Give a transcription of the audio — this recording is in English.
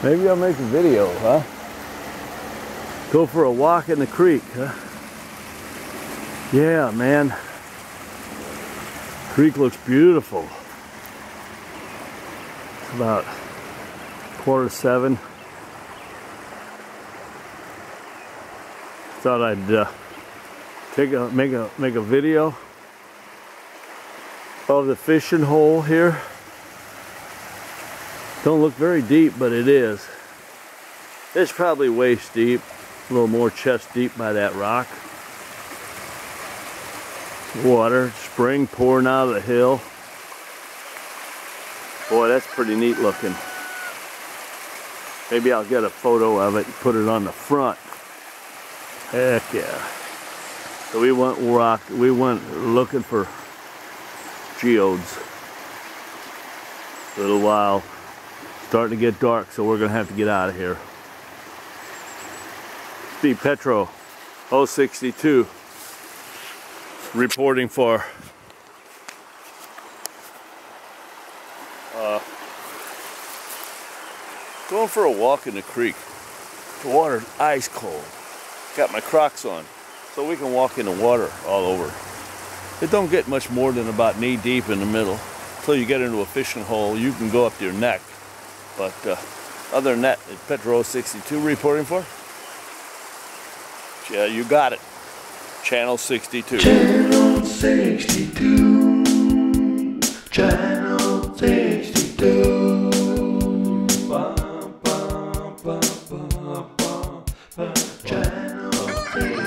Maybe I'll make a video, huh? Go for a walk in the creek, huh? Yeah, man. Creek looks beautiful. It's about 6:45. Thought I'd make a video of the fishing hole here. Don't look very deep, but it is. It's probably waist deep, a little more chest deep by that rock. Water, spring pouring out of the hill. Boy, that's pretty neat looking. Maybe I'll get a photo of it and put it on the front. Heck yeah. So we went looking for geodes. A little while. Starting to get dark, so we're gonna have to get out of here. Steve Petro, 062, reporting for going for a walk in the creek. The water's ice cold. Got my Crocs on, so we can walk in the water all over. It don't get much more than about knee deep in the middle. Until you get into a fishing hole, you can go up to your neck. But other than that, it's Petro 62 reporting for. Yeah, you got it. Channel 62. Channel 62. Channel 62. Channel 62.